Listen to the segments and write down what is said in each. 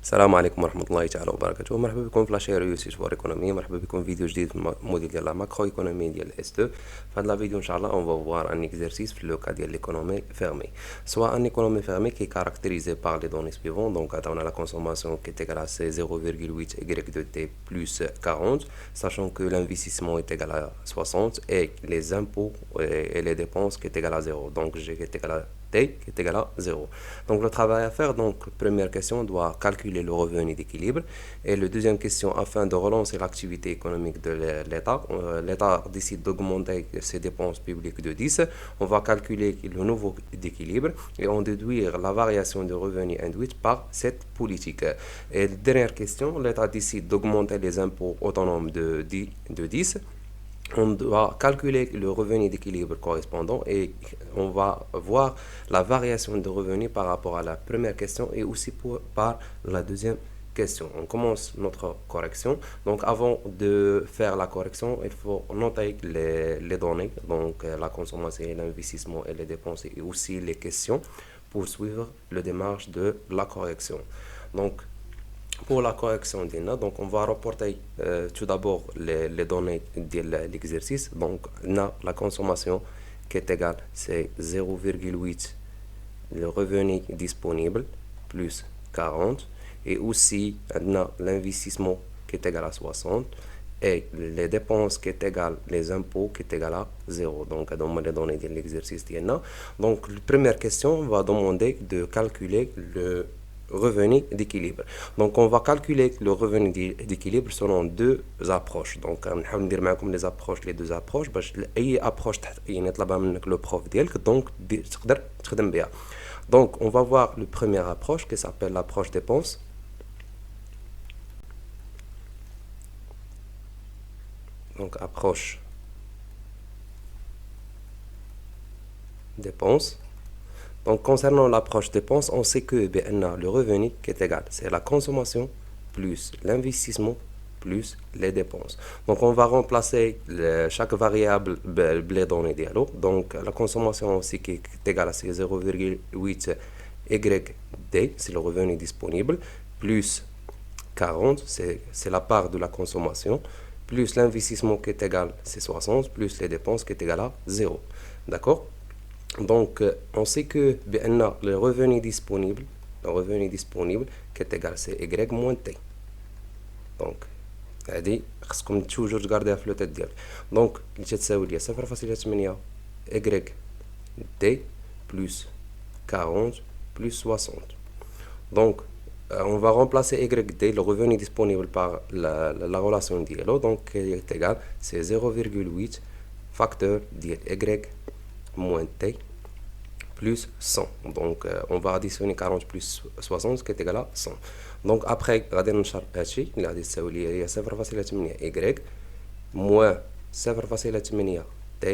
السلام عليكم ورحمة الله تعالى وبركاته. مرحبا بكم في لاشين ريوسيت فور ايكونومي. مرحبا بكم في فيديو جديد في موديل ديال لا ماكرو ايكونومي ديال اس 2. في هذا الفيديو ان شاء الله اون فوار ان اكزرسيس في لو كا ديال ليكونومي فيرمي. سوا ان ايكونومي فيرمي كي كاركتيريزي بار لي دوني سويفون. دونك عطاونا لا كونسوماسيون كي تيغال ا سي 0,8 y de t plus 40, sachant que l'investissement est égal à 60 et les impôts et les dépenses qui est égal à 0. Donc g qui est égal à t qui est égal à 0. Donc le travail à faire, donc première question, on doit calculer le revenu d'équilibre. Et la deuxième question, afin de relancer l'activité économique de l'État, l'État décide d'augmenter ses dépenses publiques de 10. On va calculer le nouveau d'équilibre et on déduire la variation de revenus induite par cette politique. Et dernière question, l'État décide d'augmenter les impôts autonomes de 10. On doit calculer le revenu d'équilibre correspondant et on va voir la variation de revenus par rapport à la première question et aussi par la deuxième question. On commence notre correction. Donc avant de faire la correction, il faut noter les données, donc la consommation et l'investissement et les dépenses et aussi les questions pour suivre le démarche de la correction. Donc pour la correction des notes, donc on va reporter tout d'abord les données de l'exercice. Donc on a la consommation qui est égale, c'est 0,8 le revenu disponible plus 40 et aussi on a l'investissement qui est égal à 60 et les dépenses qui est égal les impôts qui est égal à 0. Donc on les données de l'exercice. Donc la première question, on va demander de calculer le revenu d'équilibre. Donc on va calculer le revenu d'équilibre selon deux approches. Donc نحاول ندير معكم les deux approches باش اي approche يعني طلبها منك لو بروف ديالك دونك تقدر تخدم بها. Donc on va voir la première approche qui s'appelle l'approche dépenses. Donc approche dépenses. Donc concernant l'approche dépenses, on sait que le revenu qui est égal, c'est la consommation plus l'investissement plus les dépenses. Donc on va remplacer chaque variable les données dialogue. Donc la consommation aussi qui est égale à 0,8 YD, c'est le revenu disponible, plus 40, c'est la part de la consommation, plus l'investissement qui est égal, c'est 60, plus les dépenses qui est égal à 0. D'accord? Donc on sait que le revenu disponible qui est égal c'est y moins t. Donc هذه خصكم toujours تغارديها في لو تيت ديالك. دونك اللي تساوي ليا 0.8 y t plus 40 plus 60. Donc on va remplacer YD, le revenu disponible, par la relation dialo, donc qui est égal, c'est 0,8 facteur de Y moins T plus 100. Donc on va additionner 40 plus 60 qui est égal à 100. Donc après, غادي نشرح هادشي اللي غادي تساوي لي هي 0.8 Y moins 0.8 T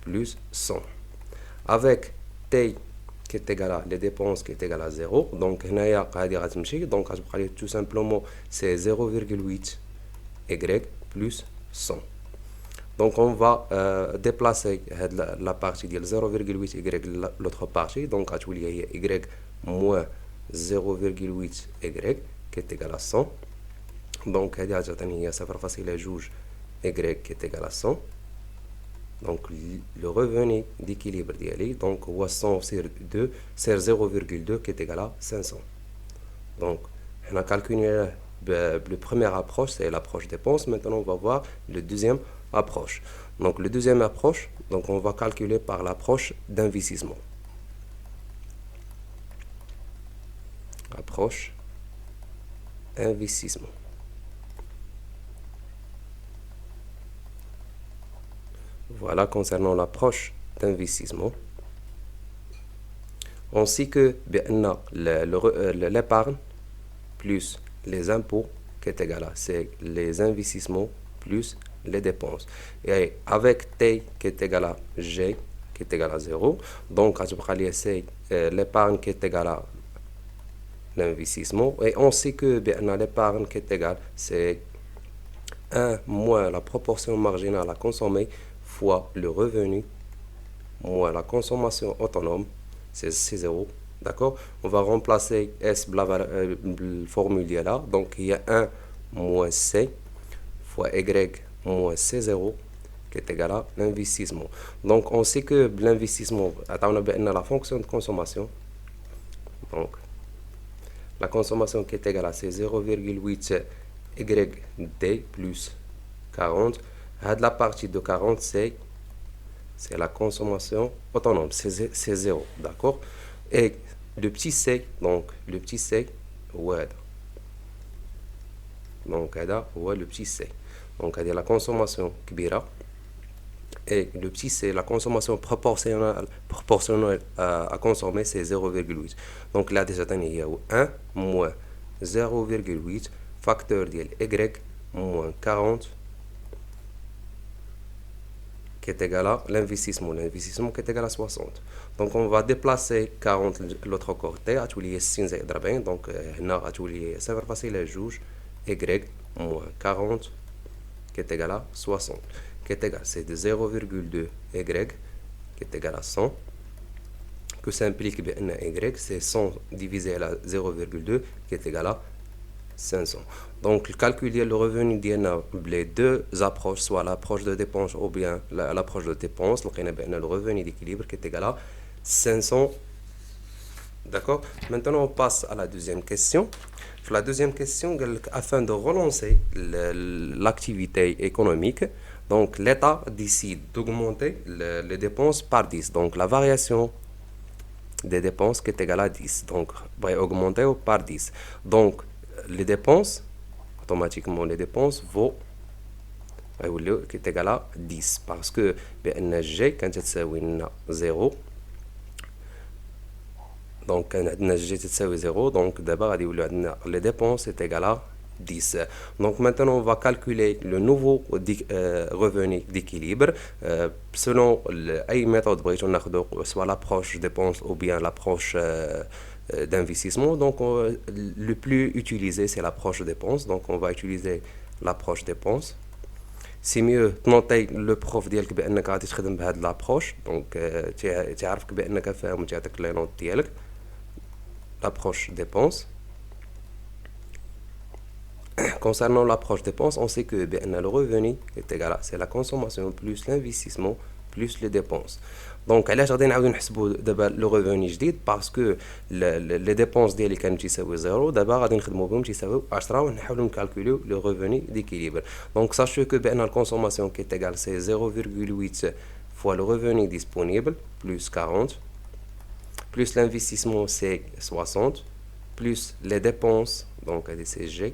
plus 100. Avec T qui est égal à les dépenses qui est égal à 0. Donc هنايا غادي غتمشي دونك غتبقى لي tout simplement c'est 0,8 Y plus 100. Donc on va déplacer la partie de 0,8 Y l'autre partie. Donc غتولي هي Y moins 0,8 Y qui est égal à 100. Donc هذه غتعطيني هي 0.2 Y qui est égal à 100. Donc le revenu d'équilibre d'Ali, donc 100 sur 2, c'est 0,2 qui est égal à 500. Donc on a calculé la première approche, c'est l'approche dépenses. Maintenant on va voir le deuxième approche. Donc le deuxième approche, donc on va calculer par l'approche d'investissement. Approche investissement. Voilà, concernant l'approche d'investissement, on sait que l'épargne plus les impôts qui est égal à, c'est les investissements plus les dépenses. Et avec T qui est égal à G qui est égal à 0, donc c'est l'épargne qui est égal à l'investissement. Et on sait que l'épargne qui est égal, c'est 1 moins la proportion marginale à consommer fois le revenu moins la consommation autonome, c'est 0. D'accord? On va remplacer S la formule là. Donc, il y a 1 moins C fois Y moins C0 qui est égal à l'investissement. Donc, on sait que l'investissement, on a la fonction de consommation. Donc, la consommation qui est égale à c'est 0,8 YD plus 40. La partie de 40, c'est la consommation autonome, c'est 0, d'accord? Et le petit c, donc le petit c, ouais. Donc, le petit c. Donc, la consommation kbira. Et le petit c, la consommation proportionnelle à consommer, c'est 0,8. Donc, là, déjà, il y a 1 moins 0,8 facteur de y moins 40 qui est égal à l'investissement. L'investissement qui est égal à 60. Donc, on va déplacer 40 l'autre côté. Donc, ça va passer les juges. Y moins 40 qui est égal à 60. Qui est égal, c'est de 0,2 Y qui est égal à 100. Que ça implique que Y, c'est 100 divisé à 0,2 qui est égal à 500. Donc, calculer le revenu les deux approches, soit l'approche de dépense ou bien l'approche de dépense, donc le revenu d'équilibre qui est égal à 500. D'accord? Maintenant, on passe à la deuxième question. La deuxième question, afin de relancer l'activité économique, donc l'État décide d'augmenter les dépenses par 10. Donc, la variation des dépenses qui est égale à 10. Donc, va augmenter par 10. Donc, les dépenses, automatiquement, les dépenses vont qui est égal à 10. Parce que G, quand c'est 0, donc G c'est 0, donc d'abord les dépenses est égal à 10. Donc maintenant on va calculer le nouveau revenu d'équilibre selon la méthode soit l'approche dépense ou bien l'approche d'investissement. Donc le plus utilisé c'est l'approche dépense. Donc on va utiliser l'approche dépense. C'est mieux تنطي لو بروف ديالك بانك غادي تخدم بهذه l'approche. Donc تعرفك بانك فاهم وتعطيك لي نوت ديالك. L'approche dépense. Concernant l'approche dépense, on sait que le revenu est égal à c'est la consommation plus l'investissement plus les dépenses. Donc, علاش غادي نعاودو نحسبوا دابا لو ريفوني جديد باسكو لي ديبونس ديالي كانوا تيساوي 0 دابا غادي نخدموا بهم تيساوي 10 ونحاولوا نكالكوليو لو ريفوني ديكيليبر. Donc, sachez que la consommation qui est égale c'est 0,8 fois le revenu disponible plus 40 plus l'investissement c'est 60 plus les dépenses donc c'est G.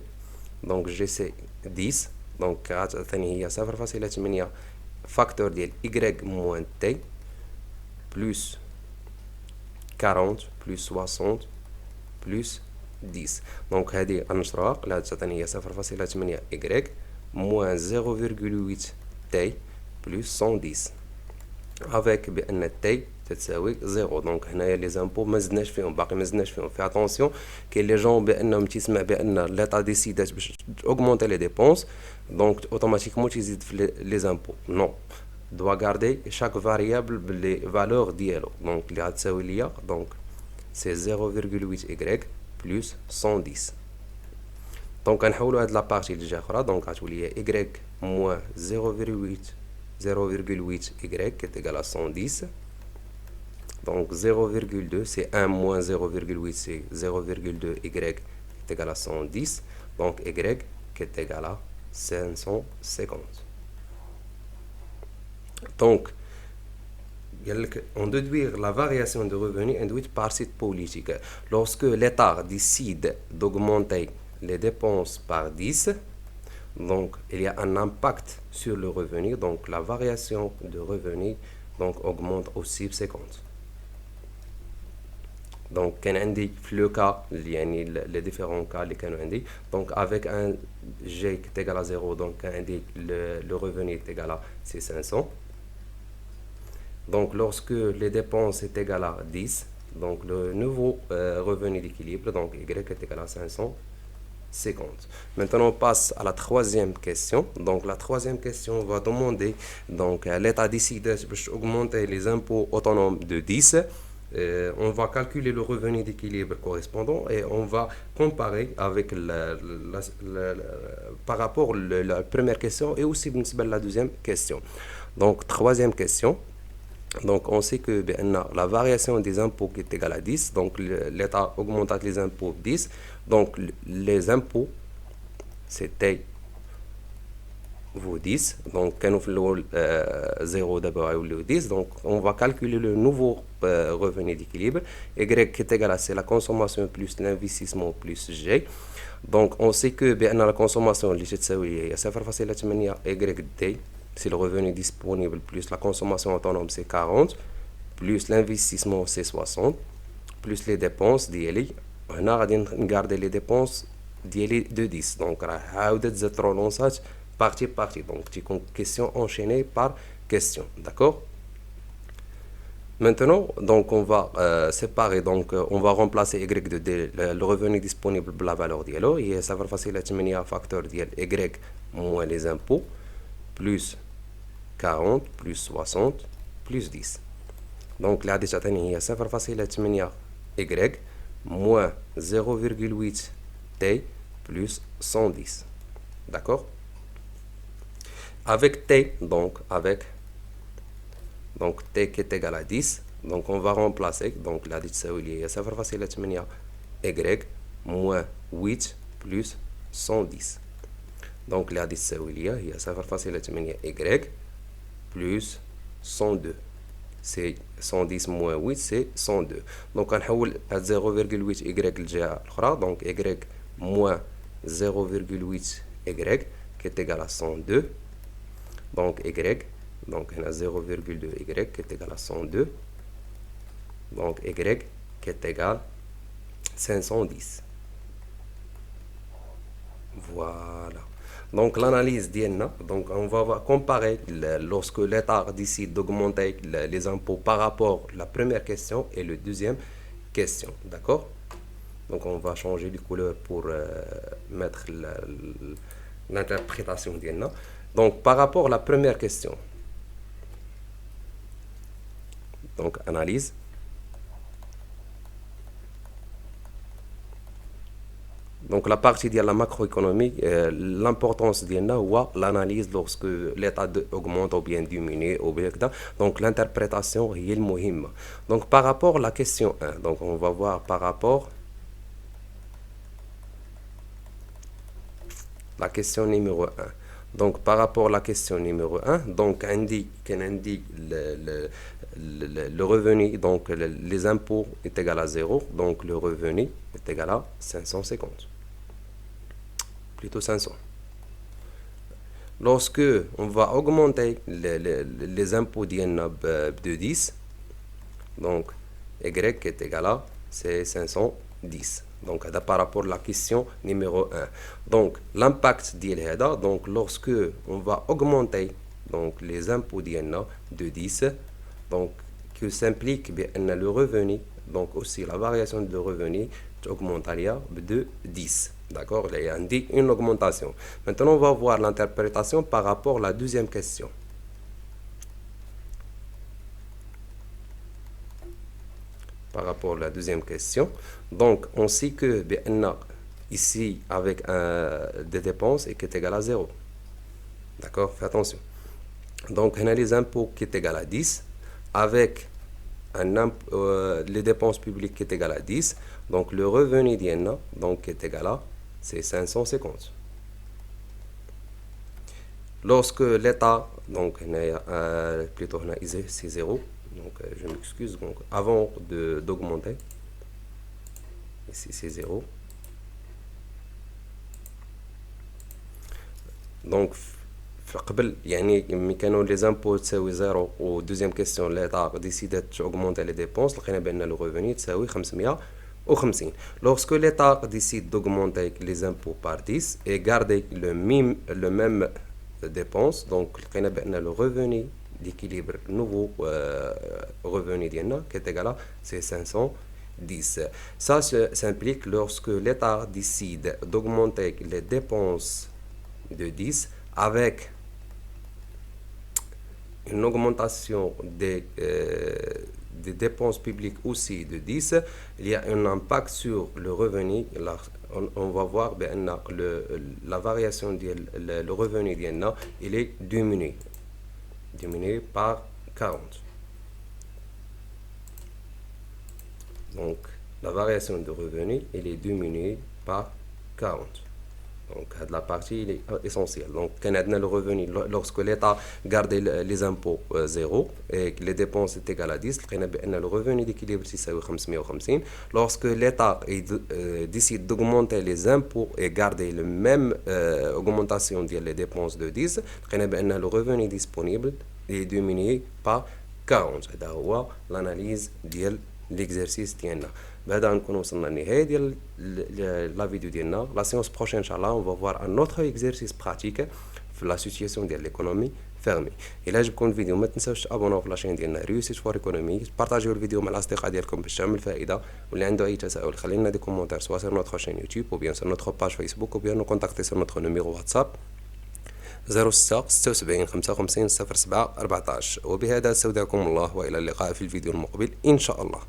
Donc G c'est 10. Donc ثاني هي 0,8 facteur ديال Y moins T plus 40 plus 60 plus 10. Donc هذه غنشروها لا ثاني هي 0,8 Y moins 0,8 T plus 110 avec بأن T تساوي 0. دونك هنايا لي زامبو ما زدناش فيهم باقي ما زدناش فيهم في اتونسيون كاين لي جون بانهم تيسمع بان ليطا ديسيدات باش اوغمونتي لي ديبونس دونك اوتوماتيكمون تيزيد في لي زامبو نو دوا غاردي شاك فاريابل باللي فالور ديالو دونك اللي غتساوي ليا دونك سي 0,8 y بلس 110 دونك غنحولوا هاد لابارتي لجهه اخرى دونك غتولي y موان 0,8 y qui est égal à 110. Donc 0,2 c'est 1 moins 0,8 c'est 0,2 y qui est égal à 110. Donc y qui est égal à 550. Donc on déduit la variation de revenus induite par cette politique. Lorsque l'État décide d'augmenter les dépenses par 10, donc il y a un impact sur le revenu, donc la variation de revenus donc augmente aussi 50. Donc كان عندي في le cas يعني les différents cas اللي كانوا عندي donc avec un G qui est égal à 0 donc كان عندي le revenu est égal à 500. Donc lorsque les dépenses est égal à 10 donc le nouveau revenu d'équilibre donc Y est égal à 550. Maintenant on passe à la troisième question. Donc la troisième question va demander donc l'État décide d'augmenter les impôts autonomes de 10 on va calculer le revenu d'équilibre correspondant et on va comparer avec par rapport à la première question et aussi la deuxième question. Donc, troisième question. Donc, on sait que la variation des impôts qui est égale à 10. Donc, l'État augmente les impôts 10. Donc, les impôts, c'était vaut 10. Donc, quand on fait 0 d'abord et 10, donc on va calculer le nouveau revenu d'équilibre. Y qui est égal à c'est la consommation plus l'investissement plus G. Donc, on sait que la consommation, c'est facile à Y D. C'est le revenu disponible plus la consommation autonome, c'est 40, plus l'investissement, c'est 60, plus les dépenses, on a garder les dépenses de 10. Donc, on va partie par partie. Donc, question enchaînée par question. D'accord? Maintenant, donc, on va séparer. Donc, on va remplacer Y de D, le revenu disponible par la valeur d'ILO. Et ça va facile à facteur Y moins les impôts, plus 40 plus 60 plus 10. Donc, là, déjà, ça va facile à Y moins 0,8 T plus 110. D'accord? Avec T, donc T qui est égal à 10, donc on va remplacer, donc là, ça va facile à Y moins 8 plus 110. Donc là, ça va facile à Y plus 102. C'est 110 moins 8, c'est 102. Donc on va 0,8 Y, donc Y moins 0,8 Y qui est égal à 102. Donc Y, donc on a 0,2 Y qui est égal à 102. Donc Y qui est égal à 510. Voilà. Donc l'analyse d'IENA, donc on va comparer lorsque l'État décide d'augmenter les impôts par rapport à la première question et la deuxième question. D'accord? Donc on va changer de couleur pour mettre l'interprétation d'IENA. Donc par rapport à la première question, donc analyse. Donc la partie de la macroéconomie, l'importance de l'analyse lorsque l'État augmente ou bien diminue. Donc l'interprétation est le. Donc par rapport à la question 1, donc on va voir par rapport à la question numéro 1. Donc par rapport à la question numéro 1, donc indique le revenu, donc les impôts est égal à 0, donc le revenu est égal à 550. Plutôt 500. Lorsque on va augmenter les impôts de 10, donc Y est égal à c'est 510. Donc par rapport à la question numéro 1. Donc l'impact d'IELHEDA, donc lorsque on va augmenter donc les impôts de 10, donc que s'implique bien le revenu, donc aussi la variation de revenu augmentaria de 10. D'accord? Il indique une augmentation. Maintenant, on va voir l'interprétation par rapport à la deuxième question. Par rapport à la deuxième question, donc on sait que ici avec des dépenses et qui est égal à 0. D'accord? Fais attention. Donc on a les impôts qui est égal à 10 avec les dépenses publiques qui est égal à 10. Donc le revenu d'IENA donc qui est égal à c'est 550. Lorsque l'État, donc plutôt c'est 0, donc je m'excuse, donc avant d'augmenter, ici c'est 0. Donc les impôts تساوي 0 و deuxième question l'État décide d'augmenter les dépenses لقينا بأن le revenu تساوي 550. Lorsque l'État décide d'augmenter les impôts par 10 et garder le même dépense, donc le revenu d'équilibre nouveau revenu d'IENA qui est égal à 510. Ça s'implique lorsque l'État décide d'augmenter les dépenses de 10 avec une augmentation des des dépenses publiques aussi de 10, il y a un impact sur le revenu. On va voir ben, la variation le revenu ديالنا, il est diminué par 40. Donc la variation de revenu, elle est diminuée par 40. Donc la partie elle est essentielle. Donc quand on a le revenu, lorsque l'État garde les impôts 0 et que les dépenses est égales à 10, on a le revenu d'équilibre c'est 550. Lorsque l'État décide d'augmenter les impôts et garder la même augmentation des dépenses de 10, on a le revenu disponible est diminué par 40. C'est l'analyse de l'exercice ديالنا. بهذا نكون وصلنا للنهايه ديال لا فيديو ديالنا. لا سيونس بروشين ان شاء الله on va voir un autre exercice pratique في لا سيتوياسيون ديال ليكونومي فيرمي. الا عجبكم الفيديو ما تنساوش تابوناو في لاشين ديالنا ريوسيت فور ايكونومي، بارطاجيو الفيديو مع الاصدقاء ديالكم باش تعمل فائده، واللي عنده اي تساؤل خلي لنا دي كومونتير سوا sur notre chaîne YouTube ou bien sur notre page Facebook ou bien nous contacter sur notre numéro WhatsApp 06 76 55 07 14. وبهذا استودعكم الله والى اللقاء في الفيديو المقبل ان شاء الله.